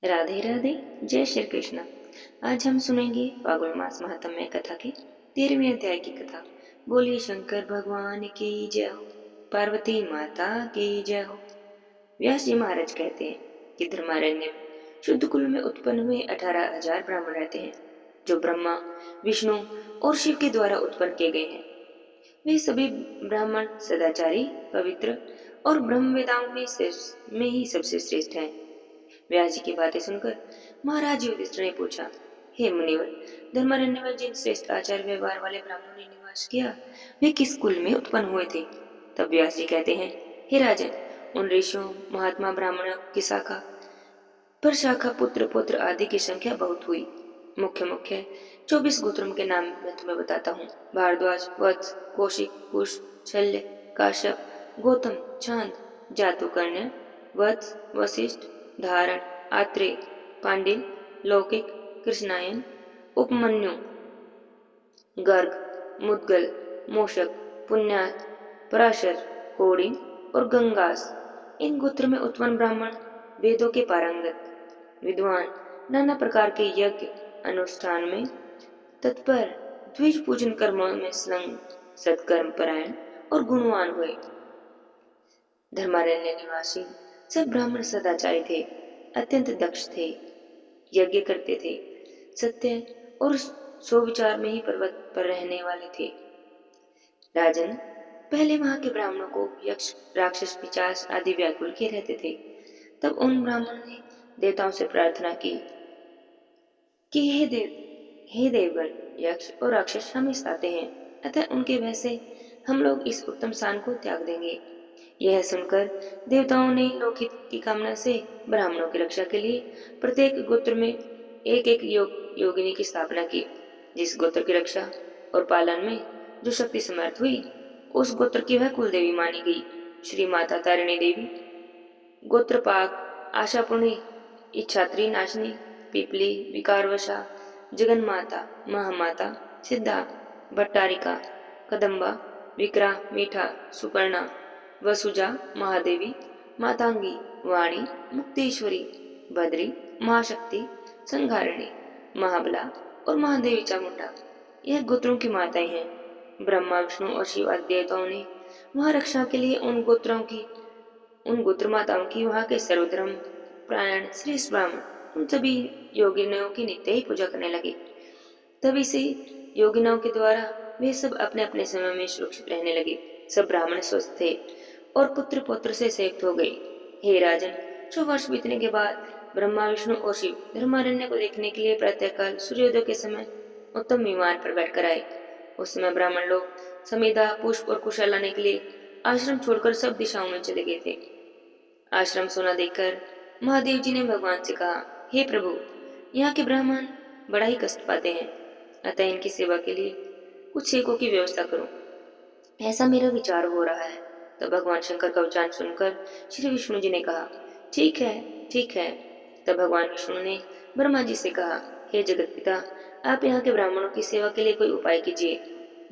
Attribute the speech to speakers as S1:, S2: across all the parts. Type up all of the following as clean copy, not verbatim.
S1: राधे राधे। जय श्री कृष्ण। आज हम सुनेंगे फागुन मास महात्म्य कथा के 13वें अध्याय की कथा। बोलिए शंकर भगवान की जय हो, पार्वती माता की जय हो। व्यास जी महाराज कहते हैं कि धर्मारण्य में शुद्ध कुल में उत्पन्न हुए 18,000 ब्राह्मण रहते हैं, जो ब्रह्मा, विष्णु और शिव के द्वारा उत्पन्न किए गए हैं। वे सभी ब्राह्मण सदाचारी, पवित्र और ब्रह्मवेदाओं में ही सबसे श्रेष्ठ हैं। व्यास जी की बातें सुनकर महाराज युधिष्ठिर ने पूछा, हे मुनिवर, धर्मारण्य में जिन श्रेष्ठ आचार व्यवहार वाले ब्राह्मणों ने निवास किया, वे किस कुल में उत्पन्न हुए थे? तब व्यास जी कहते हैं, हे राजन, उन ऋषियों महात्मा ब्राह्मणों की शाखा पर शाखा, पुत्र पुत्र आदि की संख्या बहुत हुई। मुख्य मुख्य 24 गोत्रों के नाम मैं तुम्हें बताता हूँ। भारद्वाज, वत्स, कौशिक, कुश, शल्य, काश्यप, गौतम, चांद, जातुकर्ण्य, वत्स, वशिष्ठ, धारण, आत्रेय, पांडिल, लौकिक, कृष्णायन, उपमन्यु, गर्ग, मुद्गल, मूषक, पुण्यात, पराशर, कौड़िन और गंगास। इन गोत्र में उत्पन्न ब्राह्मण वेदों के पारंगत, विद्वान, नाना प्रकार के यज्ञ अनुष्ठान में तत्पर, द्विज पूजन कर्मों में संग, सत्कर्म परायण और गुणवान हुए। धर्मारण्य निवासी सब ब्राह्मण सदाचारी थे, अत्यंत दक्ष थे, यज्ञ करते थे, सत्य और सोविचार में ही पर्वत पर रहने वाले थे। राजन, पहले वहां के ब्राह्मणों को यक्ष, राक्षस, पिशाच आदि व्याकुल किए रहते थे। तब उन ब्राह्मणों ने देवताओं से प्रार्थना की कि हे देवगण, यक्ष और राक्षस हमें सताते हैं, अतः उनके भय से हम लोग इस उत्तम स्थान को त्याग देंगे। यह सुनकर देवताओं ने लोकहित की कामना से ब्राह्मणों की रक्षा के लिए प्रत्येक गोत्र में एक एक योगिनी की स्थापना की। जिस गोत्र की रक्षा और पालन में जो शक्ति समर्थ हुई, उस गोत्र की वह कुल देवी मानी गई। श्री माता तारिणी देवी, गोत्रपाक, आशापुणी, इच्छात्री नाशनी, पिपली, विकारवशा, जगन्माता, महामाता, सिद्धा, भट्टारिका, कदम्बा, विक्रा, मीठा, सुपर्णा, वसुजा, महादेवी, मातांगी, वाणी, मुक्तेश्वरी, भद्री, महाशक्ति, संघारिणी, महाबला और महादेवी चामुंडा, यह गोत्रों की माताएं हैं। ब्रह्मा, विष्णु और शिव आदि देवताओं ने वहां रक्षा के लिए उन गोत्र माताओं की वहां के सर्वधर्म प्राण श्रेष्ठ ब्राह्मण उन सभी योगिनियों की नित्य ही पूजा करने लगे। तभी से योगिनियों के द्वारा वे सब अपने अपने समय में सुरक्षित रहने लगे। सब ब्राह्मण स्वस्थ थे और पुत्र पौत्र से संयुक्त हो गए। हे राजन, 100 वर्ष बीतने के बाद ब्रह्मा, विष्णु और शिव धर्मारण्य को देखने के लिए प्रातःकाल सूर्योदय के समय उत्तम विमान पर बैठकर आए। उस समय ब्राह्मण लोग समीधा, पुष्प और कुशल लाने के लिए आश्रम छोड़कर सब दिशाओं में चले गए थे। आश्रम सोना देखकर महादेव जी ने भगवान से कहा, हे प्रभु, यहाँ के ब्राह्मण बड़ा ही कष्ट पाते हैं, अतः इनकी सेवा के लिए कुछ सेवकों की व्यवस्था करो, ऐसा मेरा विचार हो रहा है। तब भगवान शंकर का वचन सुनकर श्री विष्णु जी ने कहा, ठीक है, ठीक है। तब भगवान विष्णु ने ब्रह्मा जी से कहा, हे जगत पिता, आप यहाँ के ब्राह्मणों की सेवा के लिए कोई उपाय कीजिए।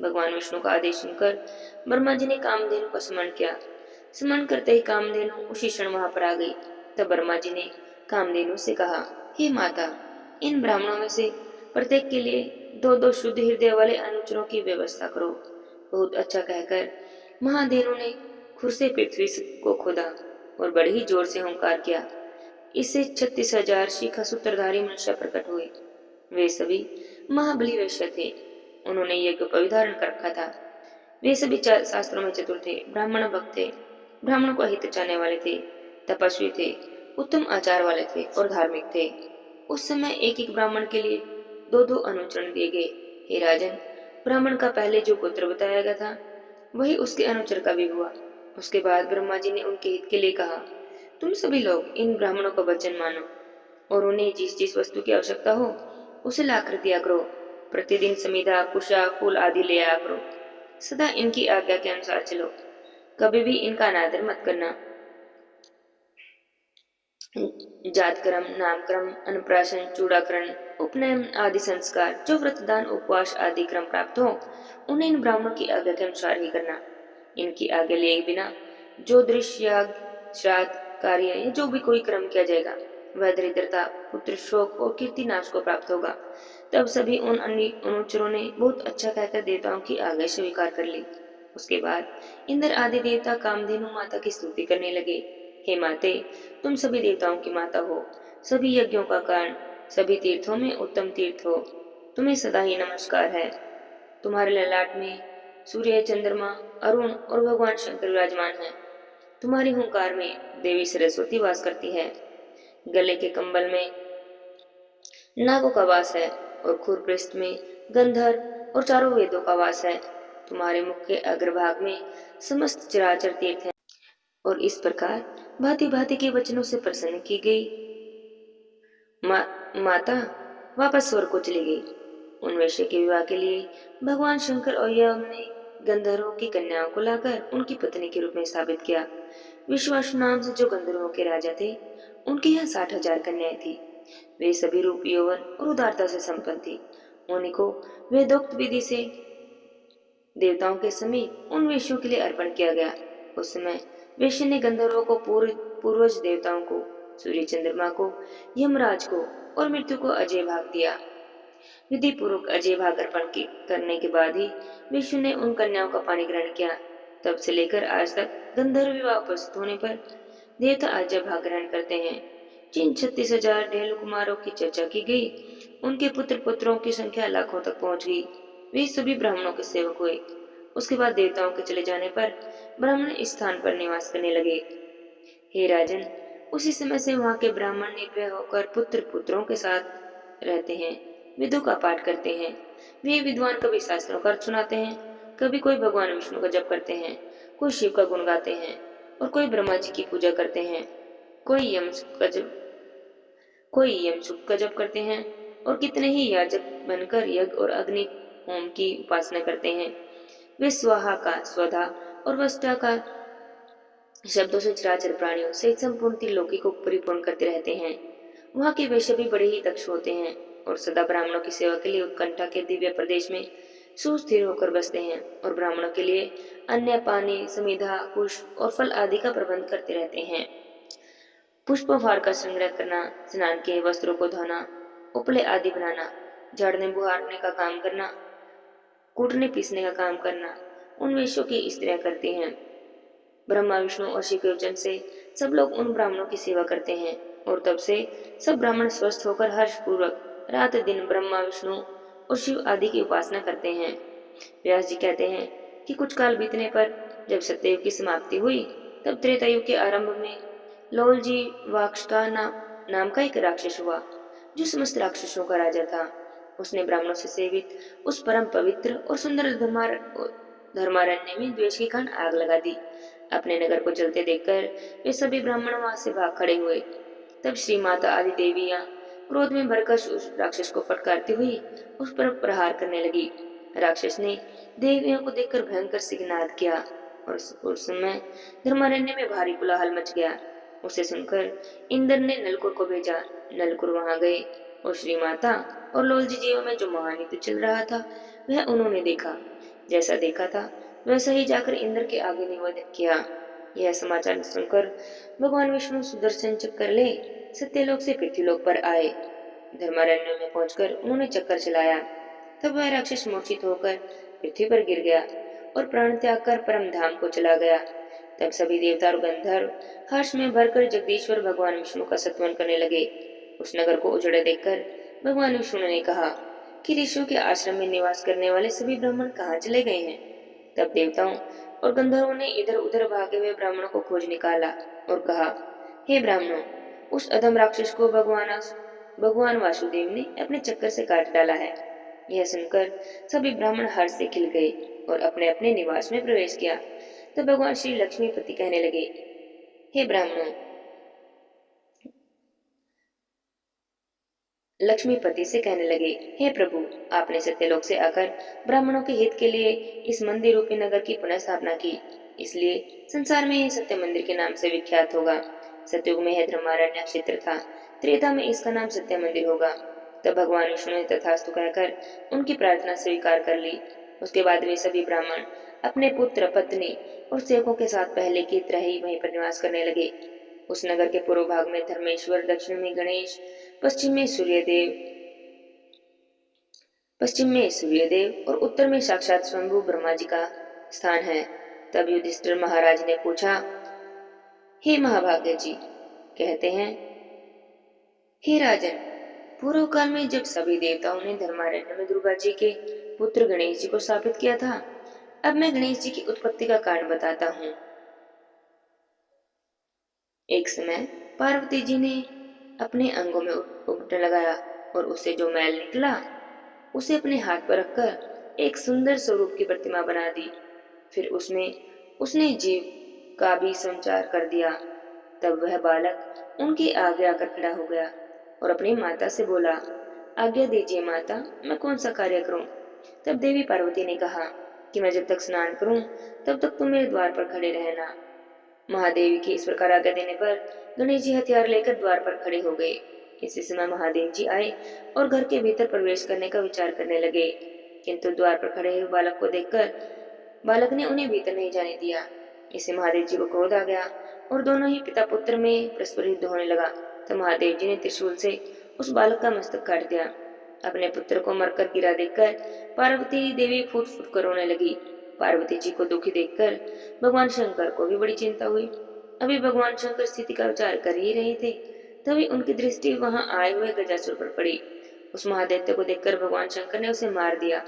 S1: भगवान विष्णु का आदेश सुनकर ब्रह्मा जी ने कामधेनु का स्मरण किया। स्मरण करते ही कामधेनु उसी क्षण वहां पर आ गई। तब ब्रह्मा जी ने कामधेनु से कहा, हे माता, इन ब्राह्मणों में से प्रत्येक के लिए 2-2 शुद्ध हृदय वाले अनुचरों की व्यवस्था करो। बहुत अच्छा कहकर महाधेनु ने खुर से पृथ्वी को खोदा और बड़े ही जोर से हुंकार किया। इससे 36,000 शिखा सूत्रधारी मनुष्य प्रकट हुए। वे सभी महाबली वैश्य थे। उन्होंने यज्ञ पर धारण कर रखा था। वे सभी शास्त्रों में चतुर थे, ब्राह्मण भक्त थे, ब्राह्मणों को हित चाहने वाले थे, तपस्वी थे, उत्तम आचार वाले थे और धार्मिक थे। उस समय एक एक ब्राह्मण के लिए 2-2 अनुचरण दिए गए। हे राजन, ब्राह्मण का पहले जो गोत्र बताया गया था, वही उसके अनुचर का भी हुआ। उसके बाद ब्रह्मा जी ने उनके हित के लिए कहा, तुम सभी लोग इन ब्राह्मणों का वचन मानो और उन्हें जिस जिस वस्तु की आवश्यकता हो उसे लाकर दिया करो। प्रतिदिन समीधा, कुशा, फूल आदि ले आया करो। सदा इनकी आज्ञा के अनुसार चलो, कभी भी इनका अनादर मत करना। जातकर्म, नामकर्म, अन्नप्राशन, चूड़ाकरण, उपनयन आदि संस्कार, जो व्रतदान, उपवास आदि क्रम प्राप्त हो, उन्हें इन ब्राह्मणों की आज्ञा के अनुसार ही करना। इनकी आज्ञा लिए बिना जो दृश्य, याग, श्राद्ध, कार्य या जो भी कोई क्रम किया जाएगा, वह दरिद्रता, पुत्र शोक और कीर्ति नाश को प्राप्त होगा। तब सभी उन अनुचरों ने बहुत अच्छा कहकर देवताओं की आज्ञा स्वीकार कर ली। उसके बाद इंद्र आदि देवता कामधेनु माता की स्तुति करने लगे। हे माते, तुम सभी देवताओं की माता हो, सभी यज्ञों का कारण, सभी तीर्थों में उत्तम तीर्थ हो। तुम्हें सदा ही नमस्कार है। तुम्हारे ललाट में सूर्य, चंद्रमा, अरुण और भगवान शंकर विराजमान है। तुम्हारी हुंकार में देवी सरस्वती वास करती है। गले के कंबल में नागों का वास है और खुरपृष्ठ में गंधर्व और चारों वेदों का वास है। तुम्हारे मुख के अग्रभाग में समस्त चराचर तीर्थ है। और इस प्रकार भांति भांति के वचनों से प्रसन्न की गई माता वापस स्वर्ग को चली गई। उन वैश्य के विवाह के लिए भगवान शंकर और यम ने गंधर्वों की कन्याओं को लाकर उनकी पत्नी के रूप में स्थापित किया। विश्वास नाम से जो गंधर्वों के राजा थे, उनके यहाँ 60,000 कन्याएं थी। वे सभी रूप, यौवन और उदारता से संपन्न थी। उन्हीं को वेदोक्त विधि से देवताओं के समीप उन वेश्यों के लिए अर्पण किया गया। उस समय वेश्य ने गंधर्वों को पूर्वज देवताओं को, सूर्य चंद्रमा को, यमराज को और मृत्यु को अजय भाग दिया। विधि पूर्वक अजय भाग अर्पण करने के बाद ही विष्णु ने उन कन्याओं का पानी ग्रहण किया। तब से लेकर आज तक गंधर्व विवाह उपस्थित होने पर देवता अजय भाग ग्रहण करते हैं। जिन 36,000 ढेलु कुमारों की चर्चा की गई, उनके पुत्र पुत्रों की संख्या लाखों तक पहुंच गई। वे सभी ब्राह्मणों के सेवक हुए। उसके बाद देवताओं के चले जाने पर ब्राह्मण इस स्थान पर निवास करने लगे। हे राजन, उसी समय से वहां के ब्राह्मण निर्भय होकर पुत्र पुत्रों के साथ रहते हैं, वेदों का पाठ करते हैं। वे विद्वान कभी शास्त्रों का अर्थ सुनाते हैं, कभी कोई भगवान विष्णु का जप करते हैं, कोई शिव का गुण गाते हैं और कोई ब्रह्मा जी की पूजा करते हैं, कोई यमसुख का जप करते हैं और कितने ही याजक बनकर यज्ञ और अग्नि होम की उपासना करते हैं। वे स्वाहा का, स्वधा और वस्ता का शब्दों से चराचर प्राणियों से संपूर्ण त्रिलोकी को परिपूर्ण करते रहते हैं। वहाँ के वैश्य भी बड़े ही दक्ष होते हैं और सदा ब्राह्मणों की सेवा के लिए उत्कंठा के दिव्य प्रदेश में सुस्थिर होकर बसते हैं और ब्राह्मणों के लिए अन्न, पानी, समिधा, पुष्प और फल आदि का प्रबंध करते रहते हैं। पुष्पोपहार का संग्रह करना, स्नान के वस्त्रों को धोना, उपले आदि बनाना, झाड़ने बुहारने का काम करना, कूटने पीसने का काम करना उन वैश्यों की स्त्रियां करती हैं। ब्रह्मा, विष्णु और शिव के वचन से सब लोग उन ब्राह्मणों की सेवा करते हैं और तब से सब ब्राह्मण स्वस्थ होकर हर्ष पूर्वक रात दिन ब्रह्मा, विष्णु और शिव आदि की उपासना करते हैं। व्यास जी कहते हैं कि कुछ काल बीतने पर जब सत्ययुग की समाप्ति हुई, तब त्रेता युग के आरंभ में लोल जी वाक्ष का नाम का एक राक्षस हुआ, जो समस्त राक्षसों का राजा था। उसने ब्राह्मणों से सेवित उस परम पवित्र और सुंदर धर्मारण्य में द्वेष के कारण आग लगा दी। अपने नगर को जलते देखकर वे सभी ब्राह्मण वहां से भाग खड़े हुए। तब श्री माता आदि देवियां क्रोध में भरकर उस राक्षस को फटकारती हुई उस पर प्रहार करने लगी। राक्षस ने देवियों को देखकर भयंकर सिंहनाद किया और उस समय धर्मारण्य में भारी कोलाहल मच गया। उसे सुनकर इंद्र ने नलकुर को भेजा। नलकुर वहां गए और श्री माता और लोलजी जीवों में जो महायुद्ध चल रहा था वह उन्होंने देखा। जैसा देखा था वैसा ही जाकर इंद्र के आगे निवेदन किया। यह समाचार सुनकर भगवान विष्णु सुदर्शन चक्कर ले सत्यलोक से पृथ्वीलोक पर आए। धर्मारण्य में पहुंचकर उन्होंने चक्कर चलाया। तब वह राक्षस मूर्छित होकर पृथ्वी पर गिर गया और प्राण त्याग कर परम धाम को चला गया। तब सभी देवता और गंधर्व हर्ष में भरकर जगदीश्वर भगवान विष्णु का स्तवन करने लगे। उस नगर को उजड़े देखकर भगवान विष्णु ने कहा कि ऋषियों के आश्रम में निवास करने वाले सभी ब्राह्मण कहाँ चले गए हैं। तब देवताओं और गंधर्वों ने इधर उधर भागे हुए ब्राह्मणों को खोज निकाला और कहा, हे ब्राह्मणों, उस अधम राक्षस को भगवान वासुदेव ने अपने चक्कर से काट डाला है। यह सुनकर सभी ब्राह्मण हर्ष से खिल गए और अपने अपने निवास में प्रवेश किया। तब भगवान श्री लक्ष्मीपति कहने लगे, हे ब्राह्मणों, लक्ष्मीपति से कहने लगे, हे प्रभु, आपने सत्यलोक से आकर ब्राह्मणों के हित के लिए इस मंदिर रूपी नगर की पुनः स्थापना की, इसलिए संसार में यह सत्य मंदिर के नाम से विख्यात होगा। सतयुग में यह धर्मारण्य क्षेत्र था, त्रेता में इसका नाम सत्य मंदिर होगा। तब भगवान विष्णु ने तथास्तु कहकर उनकी प्रार्थना स्वीकार कर ली। उसके बाद वे सभी ब्राह्मण अपने पुत्र, पत्नी और सेवकों के साथ पहले की तरह ही वहीं पर निवास करने लगे। उस नगर के पूर्व भाग में धर्मेश्वर, दक्षिण में गणेश, पश्चिम में सूर्यदेव और उत्तर में साक्षात स्वयंभू ब्रह्मा जी का स्थान है। तब युधिष्ठिर महाराज ने पूछा, हे महाभाग्य जी, कहते हैं, हे राजन, पूर्व काल में जब सभी देवताओं ने धर्मारण्य में दुर्गा जी के पुत्र गणेश जी को स्थापित किया था, अब मैं गणेश जी की उत्पत्ति का कारण बताता हूँ। एक समय पार्वती जी ने अपने अंगों में उपटन लगाया और उससे जो मैल निकला उसे अपने हाथ पर रखकर एक सुंदर स्वरूप की प्रतिमा बना दी। फिर उसमें उसने जीव का भी संचार कर दिया। तब वह बालक उनके आगे आकर खड़ा हो गया और अपनी माता से बोला, आज्ञा दीजिए माता, मैं कौन सा कार्य करूं? तब देवी पार्वती ने कहा कि मैं जब तक स्नान करूं तब तक तुम मेरे द्वार पर खड़े रहना। महादेव की इस प्रकार आज्ञा देने पर गणेश जी हथियार लेकर द्वार पर खड़े हो गए। इसी समय महादेव जी आए और घर के भीतर प्रवेश करने का विचार करने लगे, किंतु द्वार पर खड़े हुए बालक को देखकर बालक ने उन्हें भीतर नहीं जाने दिया। इससे महादेव जी को क्रोध आ गया और दोनों ही पिता पुत्र में परस्पर युद्ध होने लगा। तो महादेव जी ने त्रिशूल से उस बालक का मस्तक काट दिया। अपने पुत्र को मरकर गिरा देखकर पार्वती देवी फूट फूट कर रोने लगी। पार्वती जी को दुखी देखकर भगवान शंकर को भी बड़ी चिंता हुई। अभी भगवान शंकर स्थिति का विचार कर ही रहे थे, तभी उनकी दृष्टि वहां आए हुए गजासुर पर पड़ी। उस महादैत्य को देखकर भगवान शंकर ने उसे मार दिया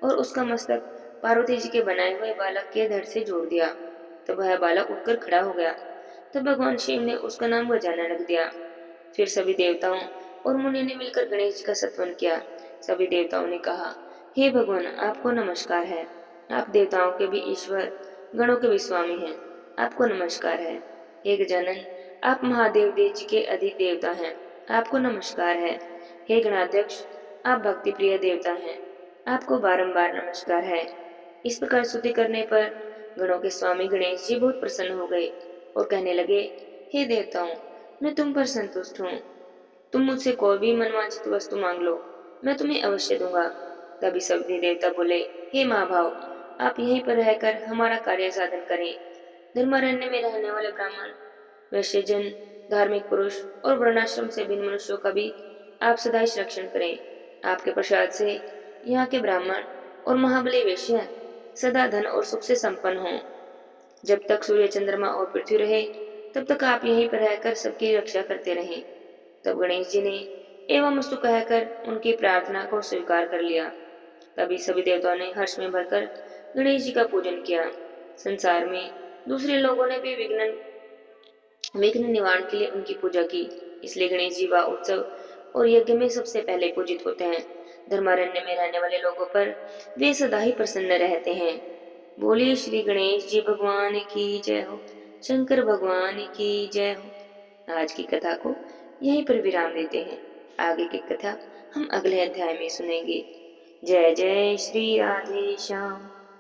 S1: और उसका मस्तक पार्वती जी के बनाए हुए बालक के धड़ से जोड़ दिया। तब वह बालक उठकर खड़ा हो गया। तब भगवान शिव ने उसका नाम गजानन रख दिया। फिर सभी देवताओं और मुनि ने मिलकर गणेश जी का स्तवन किया। सभी देवताओं ने कहा, हे भगवान, आपको नमस्कार है। आप देवताओं के भी ईश्वर, गणों के भी स्वामी हैं। आपको नमस्कार है। हे गजानन, आप महादेव देव जी के अधिक देवता हैं। आपको नमस्कार है। हे गणाध्यक्ष, आप भक्ति प्रिय देवता हैं। आपको बारंबार नमस्कार है। इस प्रकार स्तुति करने पर गणों के स्वामी गणेश जी बहुत प्रसन्न हो गए और कहने लगे, हे देवताओं, मैं तुम पर संतुष्ट हूँ। तुम मुझसे कोई भी मनवांछित वस्तु मांग लो, मैं तुम्हें अवश्य दूंगा। तभी सभी देवता बोले, हे महाभाव, आप यहीं पर रहकर हमारा कार्य साधन करें। धर्मारण्य में रहने वाले ब्राह्मण, वैश्यजन, धार्मिक पुरुष और वर्णाश्रम से भिन्न मनुष्यों का भी आप सदा रक्षण करें। आपके प्रसाद से यहाँ के ब्राह्मण और महाबली वैश्य सदा धन और सुख से संपन्न हों। जब तक सूर्य, चंद्रमा और पृथ्वी रहे तब तक आप यहीं पर रहकर सबकी रक्षा करते रहें। तब गणेश जी ने एवं अस्तु कहकर उनकी प्रार्थना को स्वीकार कर लिया। तभी सभी देवताओं ने हर्ष में भरकर गणेश जी का पूजन किया। संसार में दूसरे लोगों ने भी विघ्न निवारण के लिए उनकी पूजा की। इसलिए गणेश जी व उत्सव और यज्ञ में सबसे पहले पूजित होते हैं। धर्मारण्य में रहने वाले लोगों पर वे सदा ही प्रसन्न रहते हैं। बोलिए श्री गणेश जी भगवान की जय हो, शंकर भगवान की जय हो। आज की कथा को यहीं पर विराम देते हैं। आगे की कथा हम अगले अध्याय में सुनेंगे। जय जय श्री राधे श्याम।